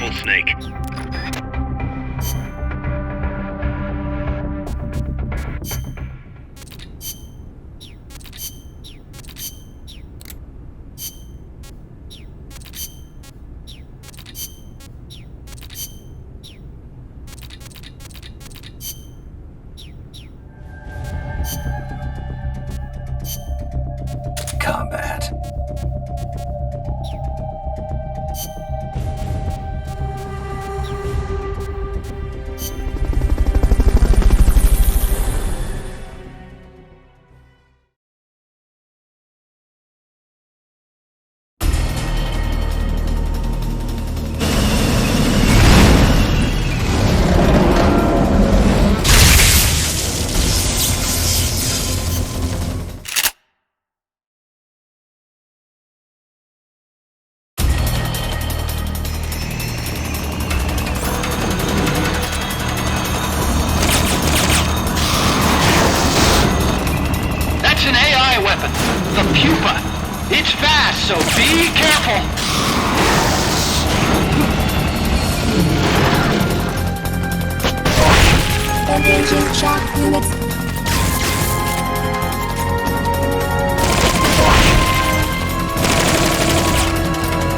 careful, Snake. Combat. The pupa. It's fast, so be careful. Engaging shock units.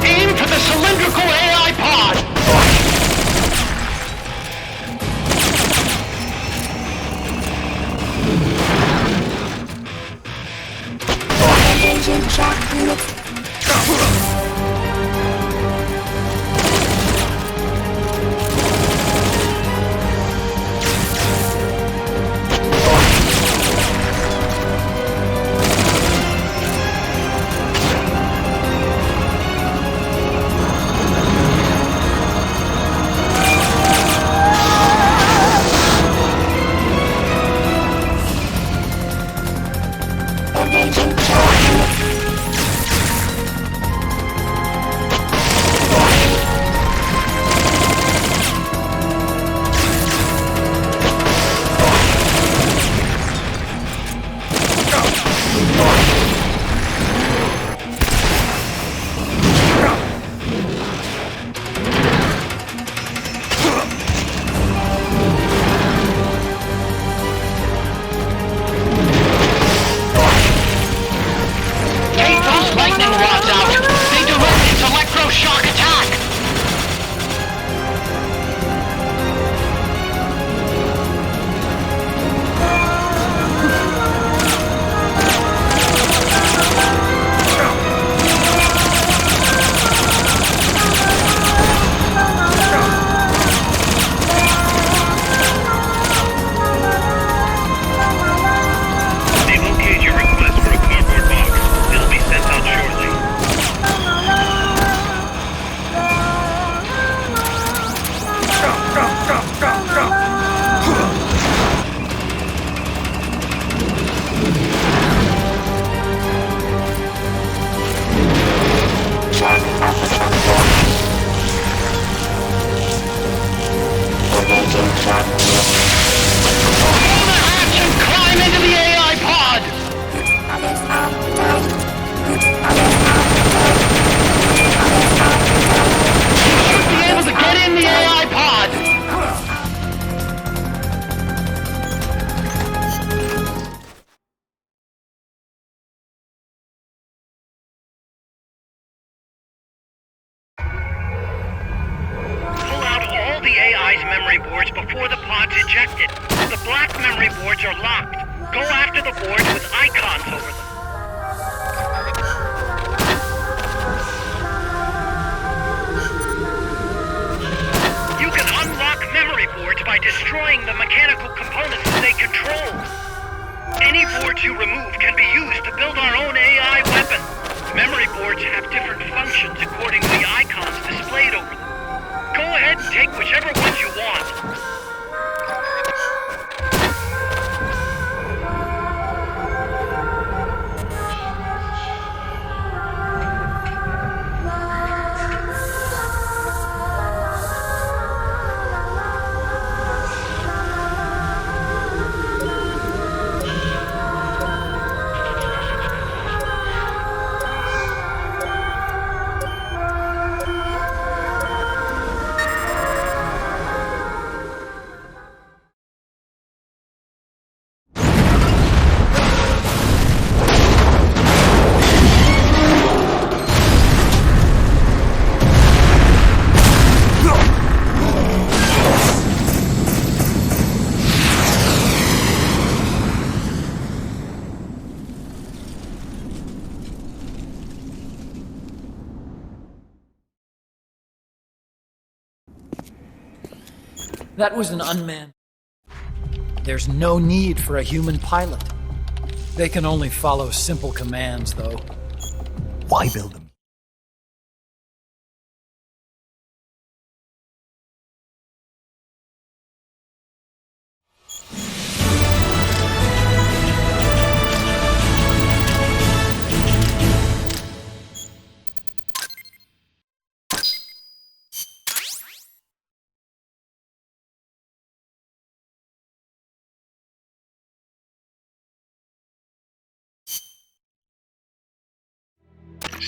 Aim for the cylindrical AI pod. Engaging shock units. Engaging shock units. Take those lightning rods out. They direct its electroshock attack. They locate your request for a cardboard box. It'll be sent out shortly. Shock officer. Engaging shock units. Pull the hatch and climb into the AI pod. Others outside. Others outside. Others outside. Should be able to get in the AI pod. Pull out all the AI's memory boards before the pod's ejected. The black memory boards are locked. Go after the boards with icons over them. You can unlock memory boards by destroying the mechanical components that they control. Any boards you remove can be used to build our own AI weapon. Memory boards have different functions according to the icons displayed over them. Go ahead and take whichever ones you want. That was an unmanned. There's no need for a human pilot. They can only follow simple commands, though. Why build them?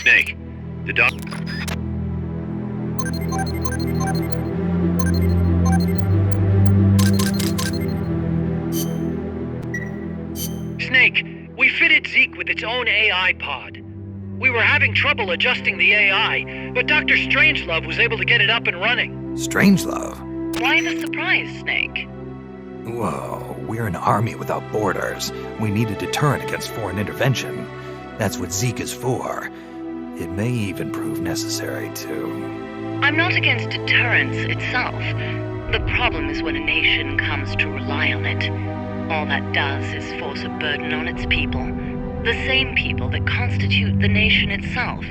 Snake, the doc... Snake, we fitted Zeke with its own AI pod. We were having trouble adjusting the AI, but Dr. Strangelove was able to get it up and running. Strangelove? Why the surprise, Snake? Whoa, we're an army without borders. We need a deterrent against foreign intervention. That's what Zeke is for. It may even prove necessary to... I'm not against deterrence itself. The problem is when a nation comes to rely on it. All that does is force a burden on its people. The same people that constitute the nation itself.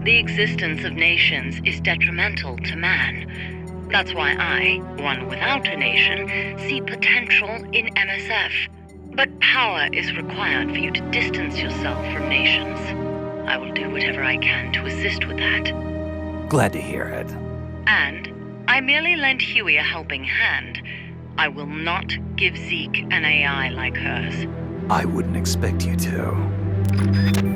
The existence of nations is detrimental to man. That's why I, one without a nation, see potential in MSF. But power is required for you to distance yourself from nations. I will do whatever I can to assist with that. Glad to hear it. And I merely lent Huey a helping hand. I will not give Zeke an AI like hers. I wouldn't expect you to.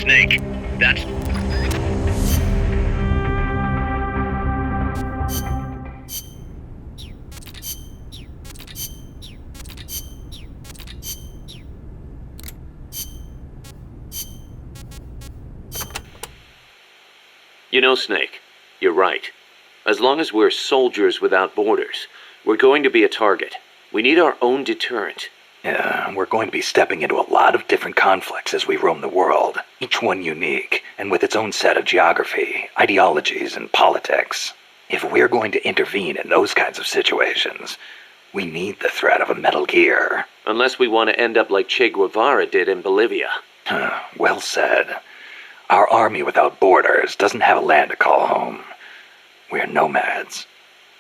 Snake. That's... You know, Snake, you're right. As long as we're soldiers without borders, we're going to be a target. We need our own deterrent. Yeah, we're going to be stepping into a lot of different conflicts as we roam the world, each one unique, and with its own set of geography, ideologies, and politics. If we're going to intervene in those kinds of situations, we need the threat of a Metal Gear. Unless we want to end up like Che Guevara did in Bolivia. Well said. Our army without borders doesn't have a land to call home. We're nomads,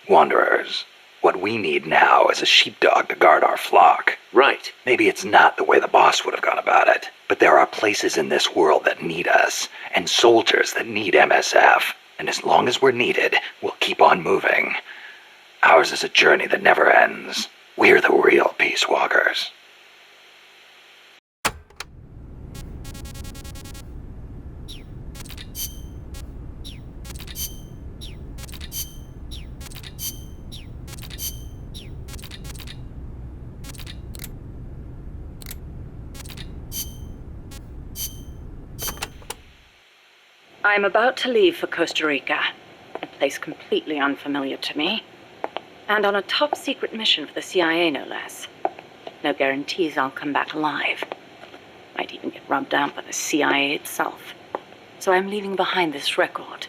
wanderers. What we need now is a sheepdog to guard our flock. Right. Maybe it's not the way the boss would have gone about it, but there are places in this world that need us, and soldiers that need MSF. And as long as we're needed, we'll keep on moving. Ours is a journey that never ends. We're the real Peace Walkers. I'm about to leave for Costa Rica, a place completely unfamiliar to me, and on a top-secret mission for the CIA, no less. No guarantees I'll come back alive. Might even get rubbed out by the CIA itself. So I'm leaving behind this record.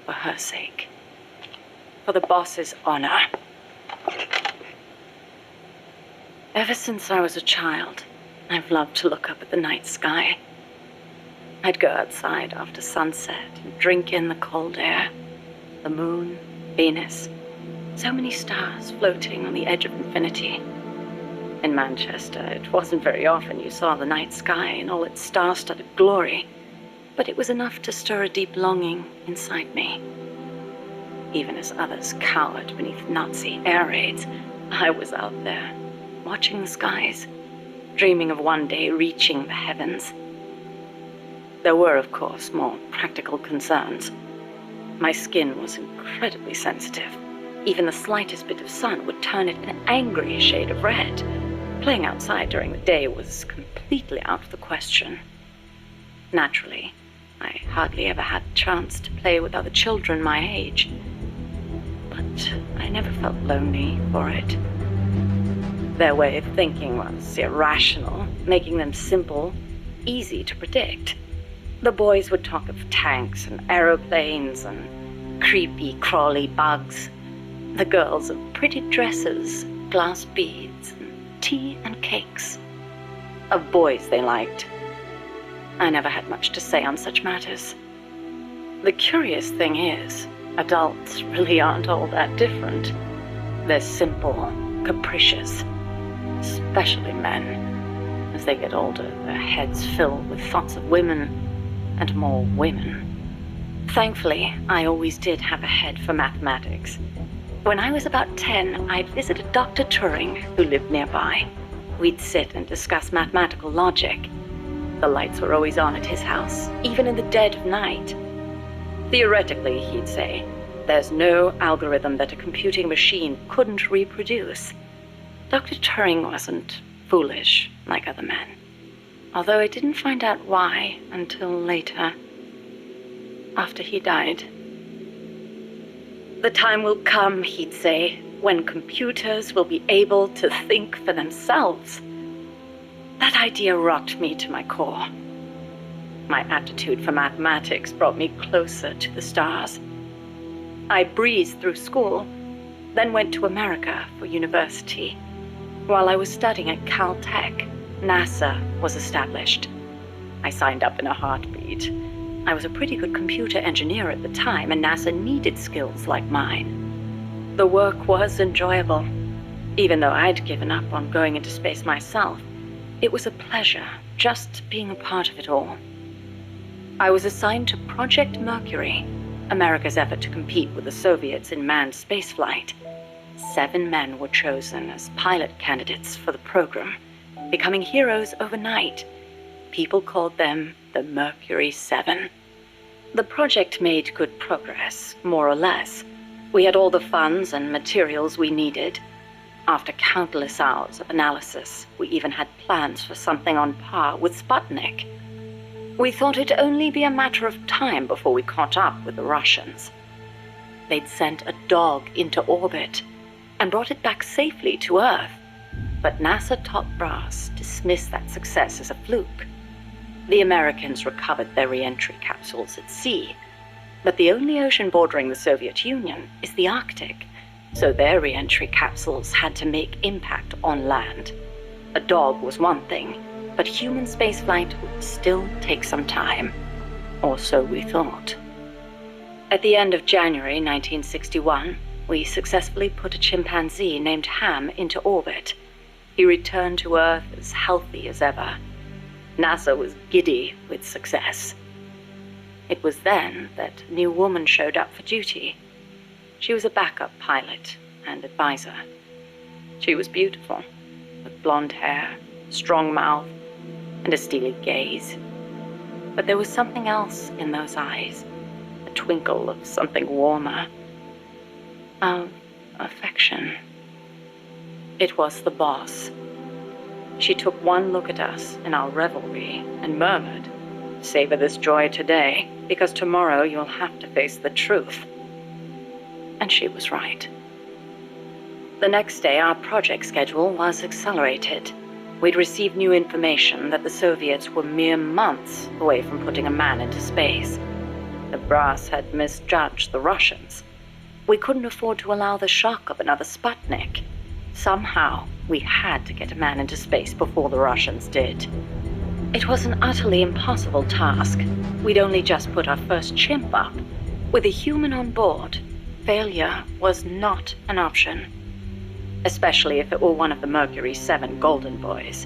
For her sake. For the boss's honor. Ever since I was a child, I've loved to look up at the night sky. I'd go outside after sunset and drink in the cold air. The moon, Venus, so many stars floating on the edge of infinity. In Manchester, it wasn't very often you saw the night sky in all its star-studded glory, but it was enough to stir a deep longing inside me. Even as others cowered beneath Nazi air raids, I was out there, watching the skies, dreaming of one day reaching the heavens. There were, of course, more practical concerns. My skin was incredibly sensitive. Even the slightest bit of sun would turn it an angry shade of red. Playing outside during the day was completely out of the question. Naturally, I hardly ever had the chance to play with other children my age. But I never felt lonely for it. Their way of thinking was irrational, making them simple, easy to predict. The boys would talk of tanks and aeroplanes and creepy, crawly bugs. The girls of pretty dresses, glass beads, and tea and cakes. Of boys they liked. I never had much to say on such matters. The curious thing is, adults really aren't all that different. They're simple, capricious, especially men. As they get older, their heads fill with thoughts of women. And more women. Thankfully, I always did have a head for mathematics. When I was about 10, I'd visited Dr. Turing, who lived nearby. We'd sit and discuss mathematical logic. The lights were always on at his house, even in the dead of night. Theoretically, he'd say, there's no algorithm that a computing machine couldn't reproduce. Dr. Turing wasn't foolish like other men. Although I didn't find out why until later, after he died. The time will come, he'd say, when computers will be able to think for themselves. That idea rocked me to my core. My aptitude for mathematics brought me closer to the stars. I breezed through school, then went to America for university. While I was studying at Caltech, NASA was established. I signed up in a heartbeat. I was a pretty good computer engineer at the time, and NASA needed skills like mine. The work was enjoyable. Even though I'd given up on going into space myself, it was a pleasure just being a part of it all. I was assigned to Project Mercury, America's effort to compete with the Soviets in manned spaceflight. 7 men were chosen as pilot candidates for the program, becoming heroes overnight. People called them the Mercury 7. The project made good progress, more or less. We had all the funds and materials we needed. After countless hours of analysis, we even had plans for something on par with Sputnik. We thought it'd only be a matter of time before we caught up with the Russians. They'd sent a dog into orbit and brought it back safely to Earth. But NASA top brass dismissed that success as a fluke. The Americans recovered their re-entry capsules at sea, but the only ocean bordering the Soviet Union is the Arctic, so their re-entry capsules had to make impact on land. A dog was one thing, but human spaceflight would still take some time, or so we thought. At the end of January 1961, we successfully put a chimpanzee named Ham into orbit. He returned to Earth as healthy as ever. NASA was giddy with success. It was then that a new woman showed up for duty. She was a backup pilot and advisor. She was beautiful, with blonde hair, strong mouth, and a steely gaze. But there was something else in those eyes, a twinkle of something warmer, of affection. It was the boss. She took one look at us in our revelry and murmured, "Savor this joy today, because tomorrow you'll have to face the truth." And she was right. The next day, our project schedule was accelerated. We'd received new information that the Soviets were mere months away from putting a man into space. The brass had misjudged the Russians. We couldn't afford to allow the shock of another Sputnik. Somehow, we had to get a man into space before the Russians did. It was an utterly impossible task. We'd only just put our first chimp up. With a human on board, failure was not an option, especially if it were one of the Mercury 7 Golden Boys.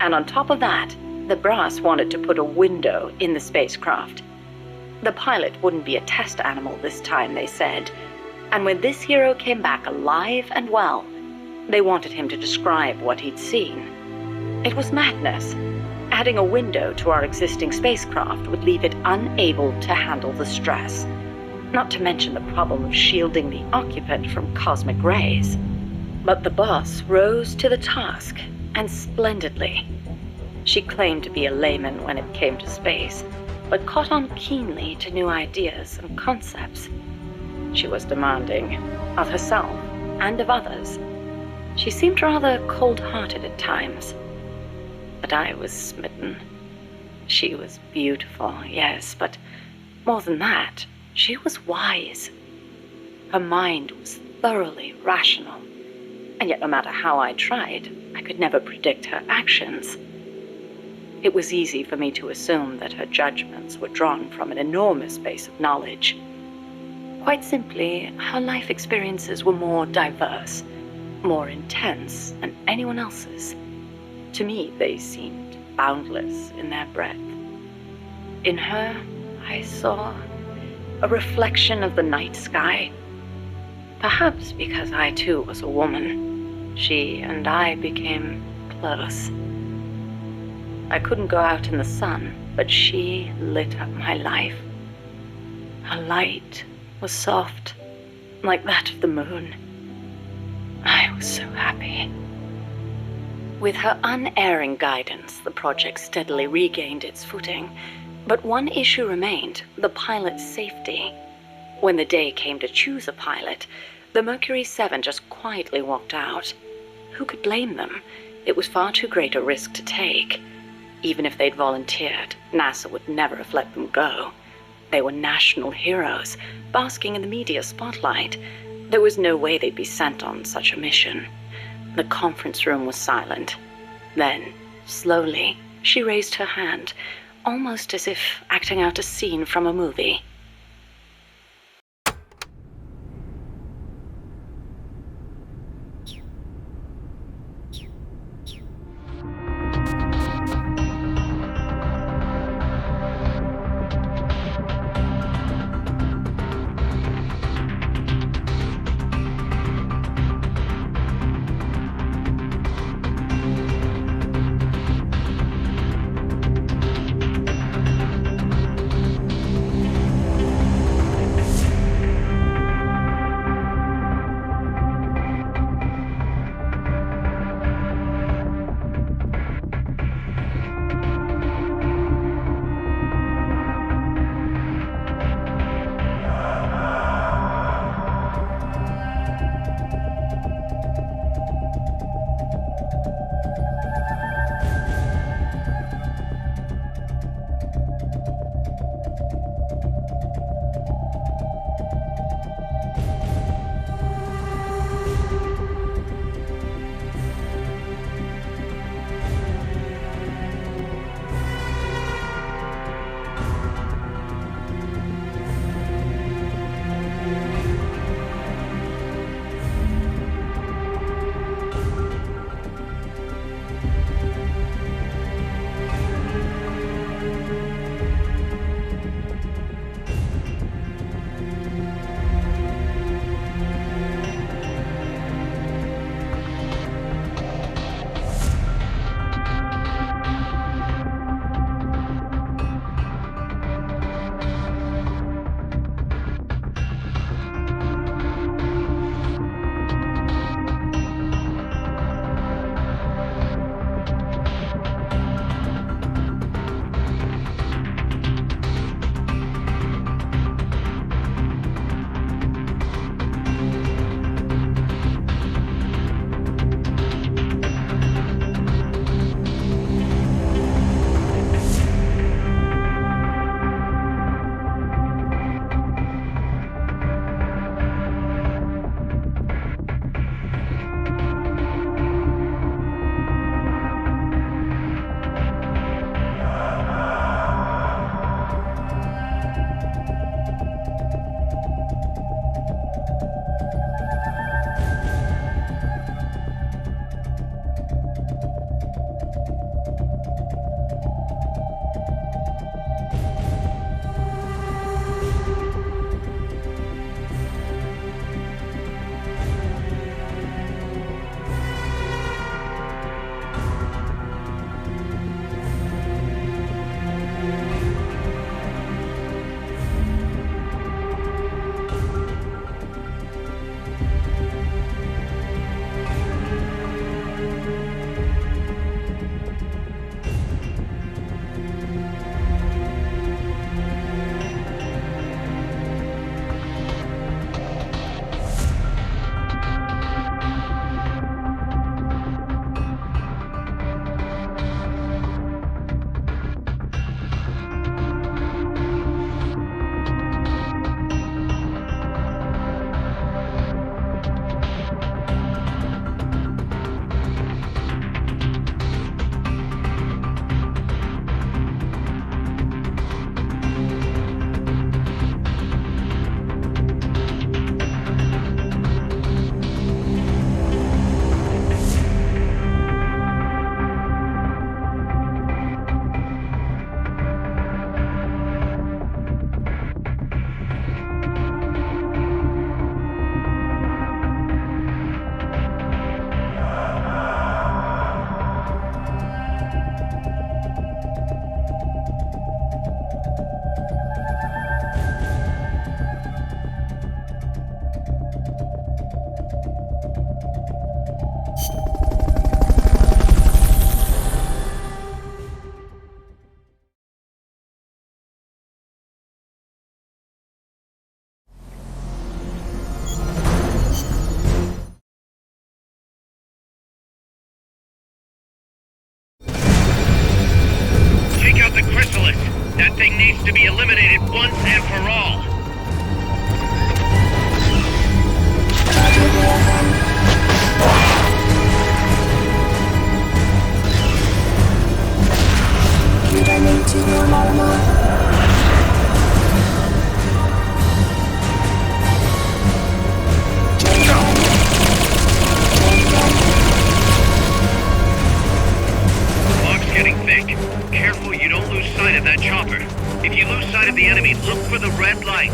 And on top of that, the brass wanted to put a window in the spacecraft. The pilot wouldn't be a test animal this time, they said. And when this hero came back alive and well, they wanted him to describe what he'd seen. It was madness. Adding a window to our existing spacecraft would leave it unable to handle the stress, not to mention the problem of shielding the occupant from cosmic rays. But the boss rose to the task, and splendidly. She claimed to be a layman when it came to space, but caught on keenly to new ideas and concepts. She was demanding, of herself and of others. She seemed rather cold-hearted at times, but I was smitten. She was beautiful, yes, but more than that, she was wise. Her mind was thoroughly rational, and yet no matter how I tried, I could never predict her actions. It was easy for me to assume that her judgments were drawn from an enormous base of knowledge. Quite simply, her life experiences were more diverse, more intense than anyone else's. To me, they seemed boundless in their breadth. In her, I saw a reflection of the night sky. Perhaps because I too was a woman, she and I became close. I couldn't go out in the sun, but she lit up my life. Her light was soft, like that of the moon. I was so happy. With her unerring guidance, the project steadily regained its footing. But one issue remained, the pilot's safety. When the day came to choose a pilot, the Mercury 7 just quietly walked out. Who could blame them? It was far too great a risk to take. Even if they'd volunteered, NASA would never have let them go. They were national heroes, basking in the media spotlight. There was no way they'd be sent on such a mission. The conference room was silent. Then, slowly, she raised her hand, almost as if acting out a scene from a movie. That thing needs to be eliminated once and for all. Returning to your normal. Fog's getting thick. Careful you don't lose sight of that chopper. If you lose sight of the enemy, look for the red light.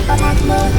Attack mode.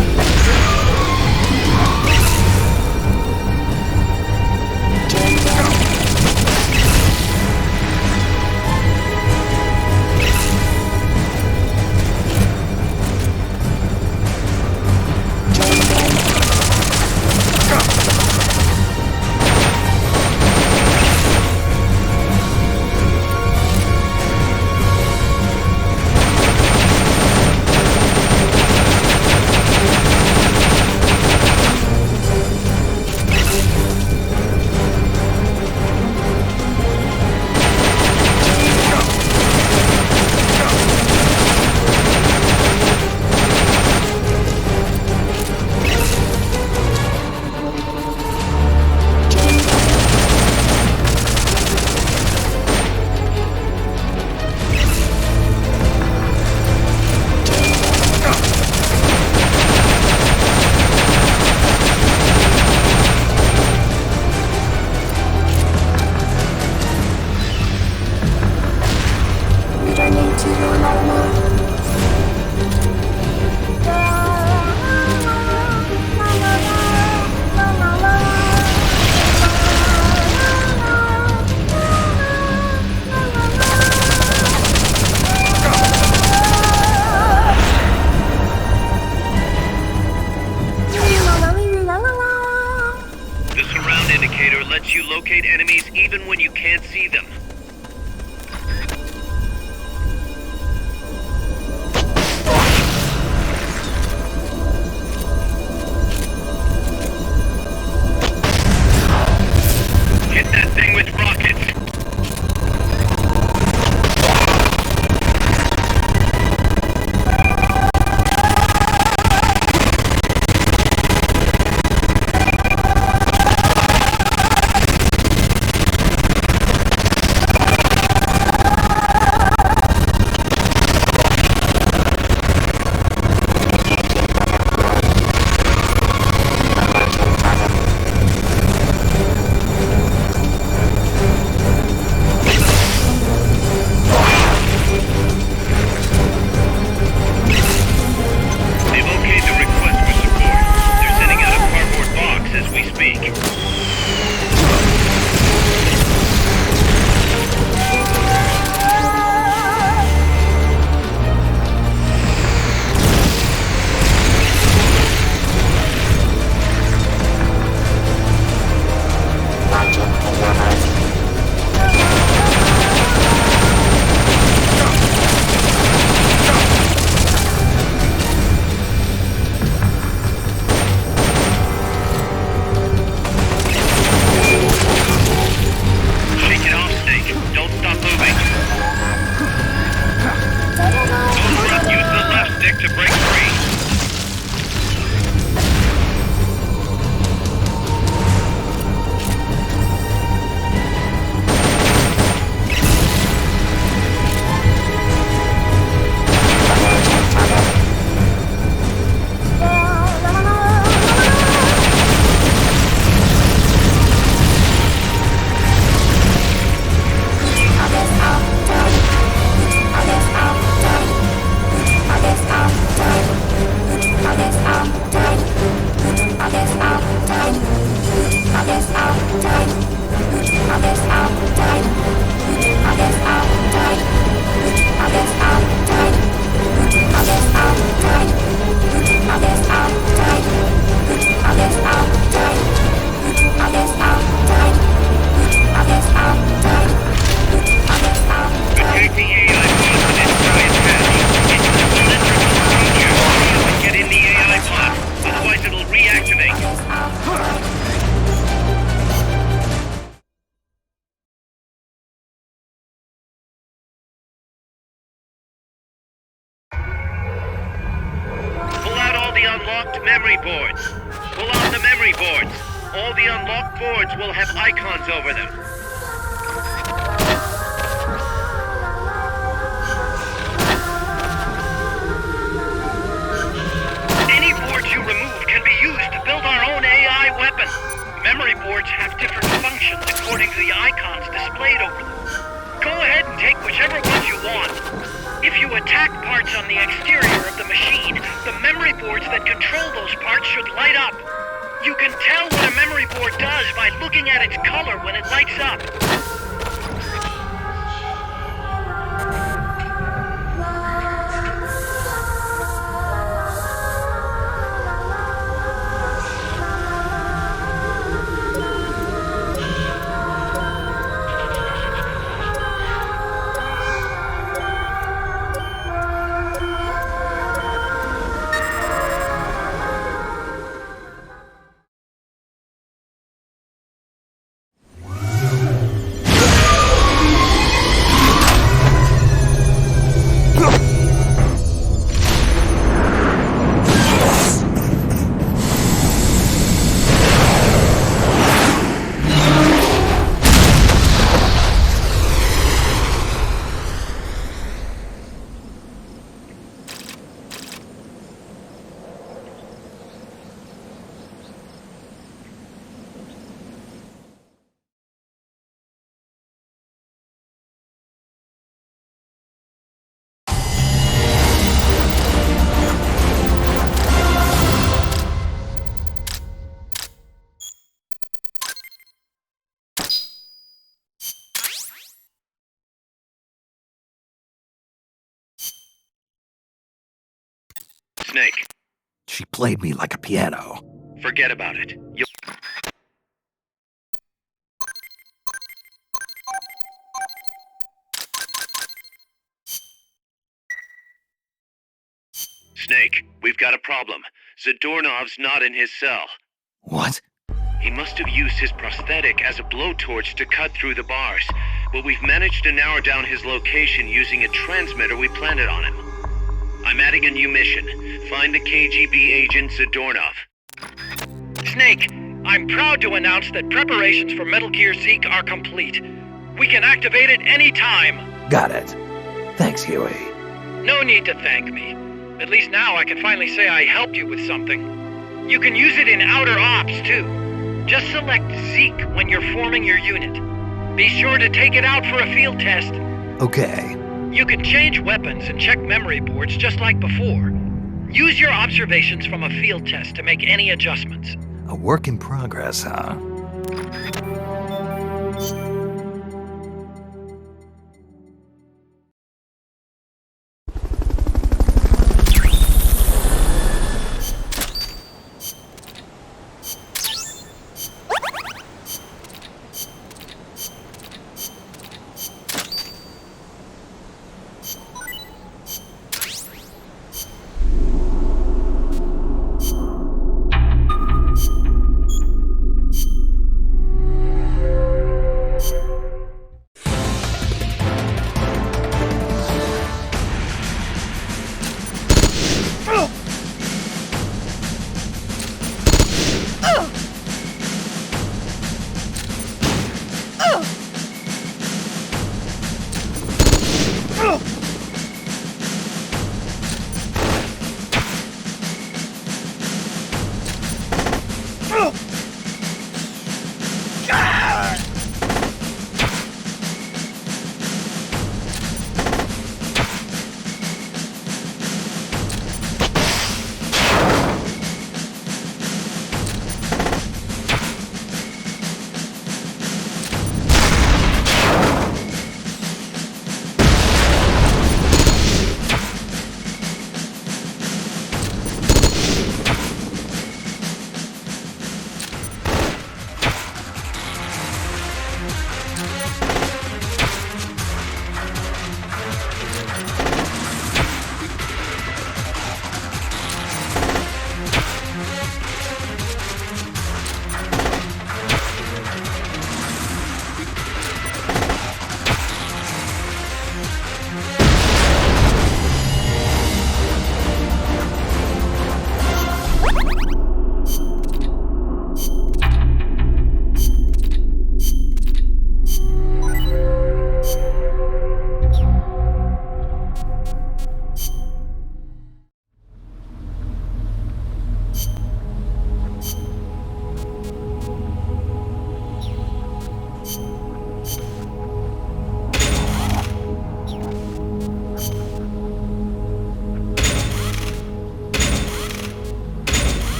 Returning to your normal. The surround indicator lets you locate enemies even when you can't see them. Hit that thing with rockets! Attack the AI pod with its giant hatch. It's an electrical procedure. Get in the AI pod, otherwise it'll reactivate. Pull out all the unlocked memory boards. Pull out the memory boards. All the unlocked boards will have icons over them. Any boards you remove can be used to build our own AI weapon. Memory boards have different functions according to the icons displayed over them. Go ahead and take whichever ones you want. If you attack parts on the exterior of the machine, the memory boards that control those parts should light up. You can tell what a memory board does by looking at its color when it lights up. Snake, She played me like a piano. forget about it. Snake, we've got a problem. Zadornov's not in his cell. What? He must have used his prosthetic as a blowtorch to cut through the bars, but we've managed to narrow down his location using a transmitter we planted on him. I'm adding a new mission. Find the KGB agent Zadornov. Snake, I'm proud to announce that preparations for Metal Gear Zeke are complete. We can activate it any time. Got it. Thanks, Huey. No need to thank me. At least now I can finally say I helped you with something. You can use it in outer ops, too. Just select Zeke when you're forming your unit. Be sure to take it out for a field test. Okay. You can change weapons and check memory boards just like before. Use your observations from a field test to make any adjustments. A work in progress, huh?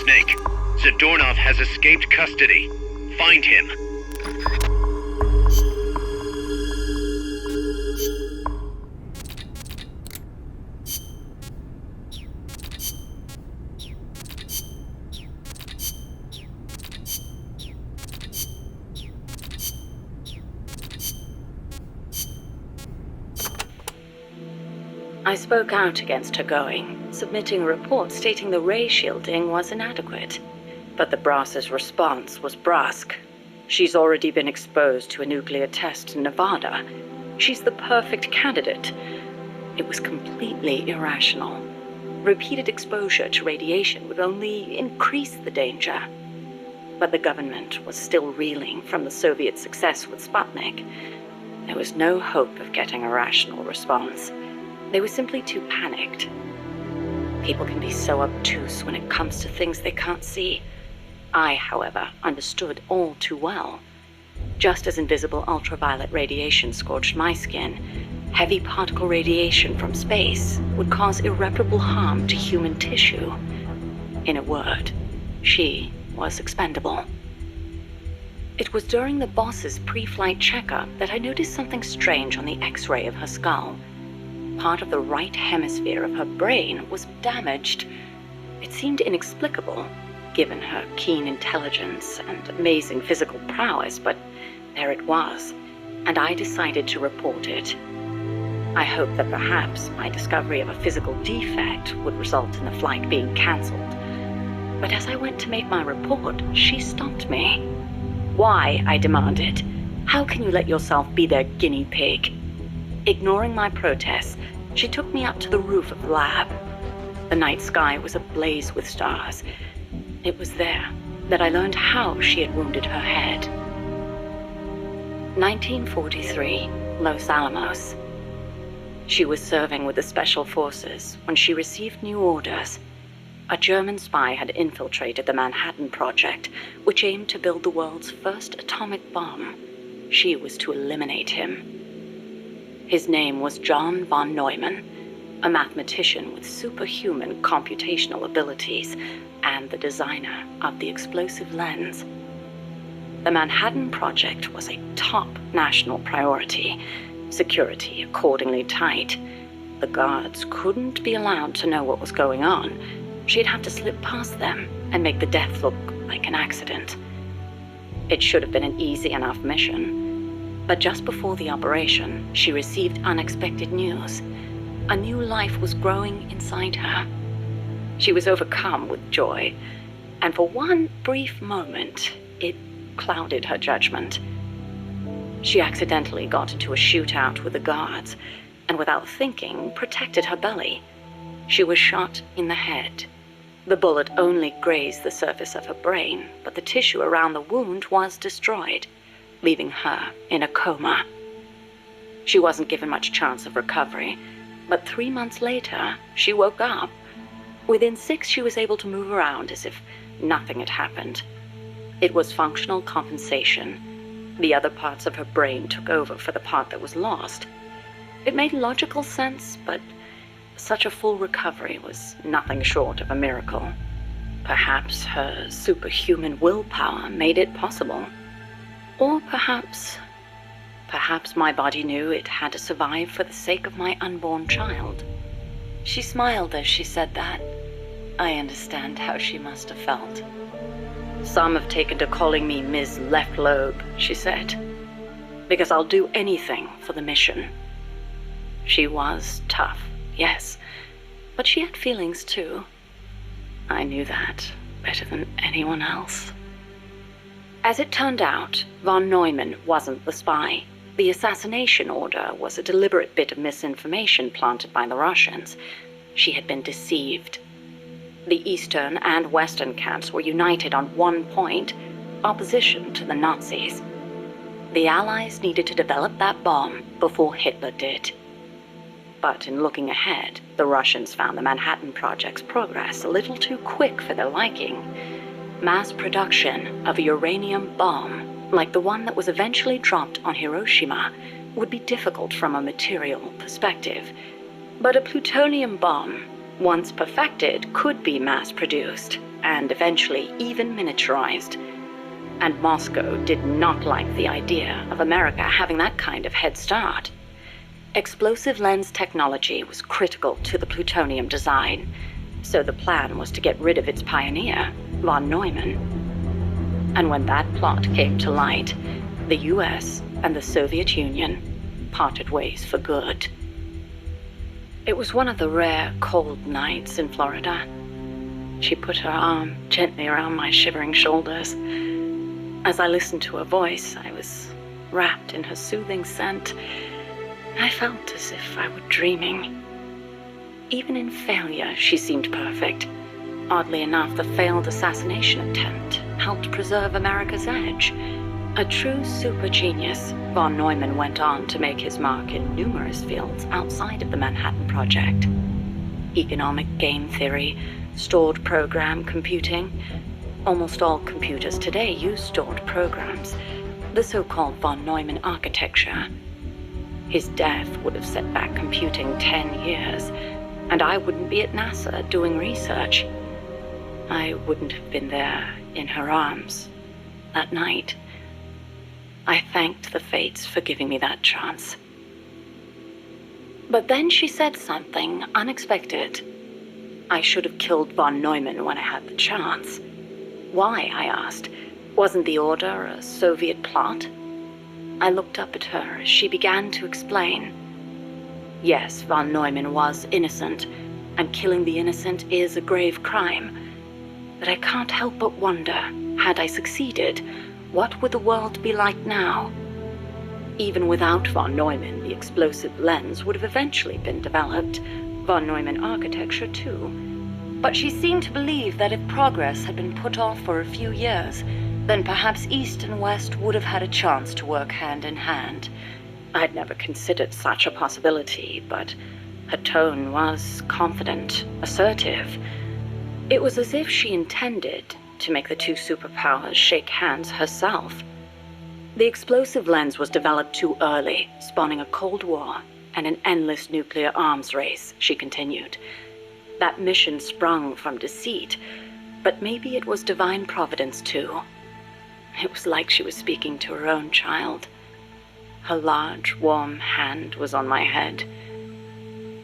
Snake. Zadornov has escaped custody. Find him. I spoke out against her going, submitting a report stating the ray shielding was inadequate. But the Brass's response was brusque. She's already been exposed to a nuclear test in Nevada. She's the perfect candidate. It was completely irrational. Repeated exposure to radiation would only increase the danger. But the government was still reeling from the Soviet success with Sputnik. There was no hope of getting a rational response. They were simply too panicked. People can be so obtuse when it comes to things they can't see. I, however, understood all too well. Just as invisible ultraviolet radiation scorched my skin, heavy particle radiation from space would cause irreparable harm to human tissue. In a word, she was expendable. It was during the boss's pre-flight checkup that I noticed something strange on the X-ray of her skull. Part of the right hemisphere of her brain was damaged. It seemed inexplicable, given her keen intelligence and amazing physical prowess, but there it was, and I decided to report it. I hoped that perhaps my discovery of a physical defect would result in the flight being cancelled. But as I went to make my report, she stopped me. Why? I demanded. How can you let yourself be their guinea pig? Ignoring my protests, she took me up to the roof of the lab. The night sky was ablaze with stars. It was there that I learned how she had wounded her head. 1943, Los Alamos. She was serving with the Special Forces when she received new orders. A German spy had infiltrated the Manhattan Project, which aimed to build the world's first atomic bomb. She was to eliminate him. His name was John von Neumann, a mathematician with superhuman computational abilities and the designer of the explosive lens. The Manhattan Project was a top national priority, security accordingly tight. The guards couldn't be allowed to know what was going on. She'd have to slip past them and make the death look like an accident. It should have been an easy enough mission. But just before the operation, she received unexpected news. A new life was growing inside her. She was overcome with joy, and for one brief moment, it clouded her judgment. She accidentally got into a shootout with the guards, and without thinking, protected her belly. She was shot in the head. The bullet only grazed the surface of her brain, but the tissue around the wound was destroyed, leaving her in a coma. She wasn't given much chance of recovery, but 3 months later, she woke up. Within 6, she was able to move around as if nothing had happened. It was functional compensation. The other parts of her brain took over for the part that was lost. It made logical sense, but such a full recovery was nothing short of a miracle. Perhaps her superhuman willpower made it possible. Or perhaps my body knew it had to survive for the sake of my unborn child. She smiled as she said that. I understand how she must have felt. Some have taken to calling me Ms. Left Lobe, she said, because I'll do anything for the mission. She was tough, yes, but she had feelings too. I knew that better than anyone else. As it turned out, von Neumann wasn't the spy. The assassination order was a deliberate bit of misinformation planted by the Russians. She had been deceived. The Eastern and Western camps were united on one point: opposition to the Nazis. The Allies needed to develop that bomb before Hitler did. But in looking ahead, the Russians found the Manhattan Project's progress a little too quick for their liking. Mass production of a uranium bomb, like the one that was eventually dropped on Hiroshima, would be difficult from a material perspective. But a plutonium bomb, once perfected, could be mass-produced. and eventually even miniaturized. And Moscow did not like the idea of America having that kind of head start. Explosive lens technology was critical to the plutonium design, so the plan was to get rid of its pioneer, von Neumann. And when that plot came to light, the US and the Soviet Union parted ways for good. It was one of the rare cold nights in Florida. She put her arm gently around my shivering shoulders. As I listened to her voice, I was wrapped in her soothing scent. I felt as if I were dreaming. Even in failure, she seemed perfect. Oddly enough, the failed assassination attempt helped preserve America's edge. A true super genius, von Neumann went on to make his mark in numerous fields outside of the Manhattan Project. Economic game theory, stored program computing. Almost all computers today use stored programs, the so-called von Neumann architecture. His death would have set back computing 10 years, and I wouldn't be at NASA doing research. I wouldn't have been there in her arms that night. I thanked the fates for giving me that chance. But then she said something unexpected. I should have killed von Neumann when I had the chance. Why, I asked. Wasn't the order a Soviet plot? I looked up at her as she began to explain. Yes, von Neumann was innocent, and killing the innocent is a grave crime. But I can't help but wonder, had I succeeded, what would the world be like now? Even without von Neumann, the explosive lens would have eventually been developed, von Neumann architecture too. But she seemed to believe that if progress had been put off for a few years, then perhaps East and West would have had a chance to work hand in hand. I'd never considered such a possibility, but her tone was confident, assertive. It was as if she intended to make the two superpowers shake hands herself. The explosive lens was developed too early, spawning a Cold War and an endless nuclear arms race, she continued. That mission sprung from deceit, but maybe it was divine providence too. It was like she was speaking to her own child. Her large, warm hand was on my head.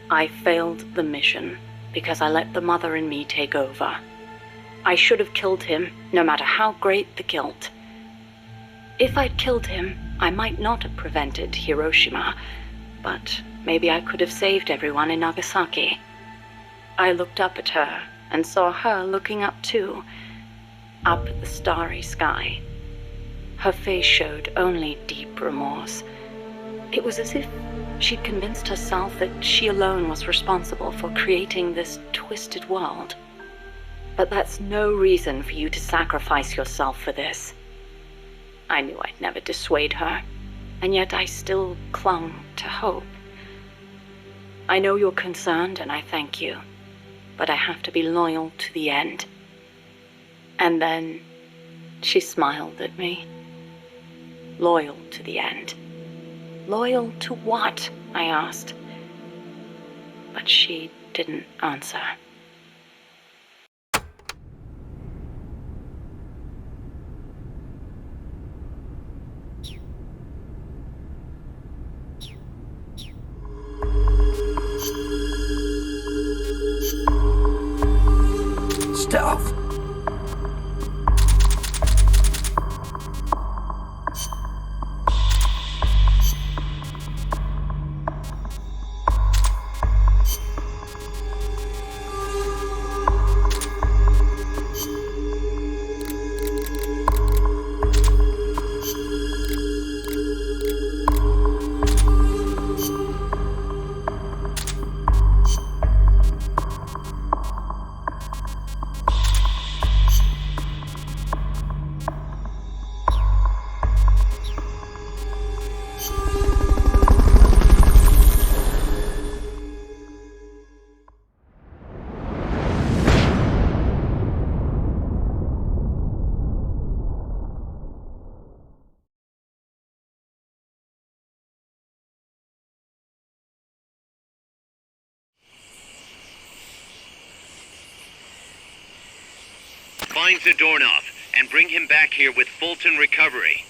I failed the mission because I let the mother in me take over. I should have killed him, no matter how great the guilt. If I'd killed him, I might not have prevented Hiroshima, but maybe I could have saved everyone in Nagasaki. I looked up at her and saw her looking up too, up at the starry sky. Her face showed only deep remorse. It was as if she'd convinced herself that she alone was responsible for creating this twisted world. But that's no reason for you to sacrifice yourself for this. I knew I'd never dissuade her, and yet I still clung to hope. I know you're concerned, and I thank you, but I have to be loyal to the end. And then she smiled at me. Loyal to the end. Loyal to what? I asked. But she didn't answer. Stealth. Find Zadornov and bring him back here with Fulton Recovery.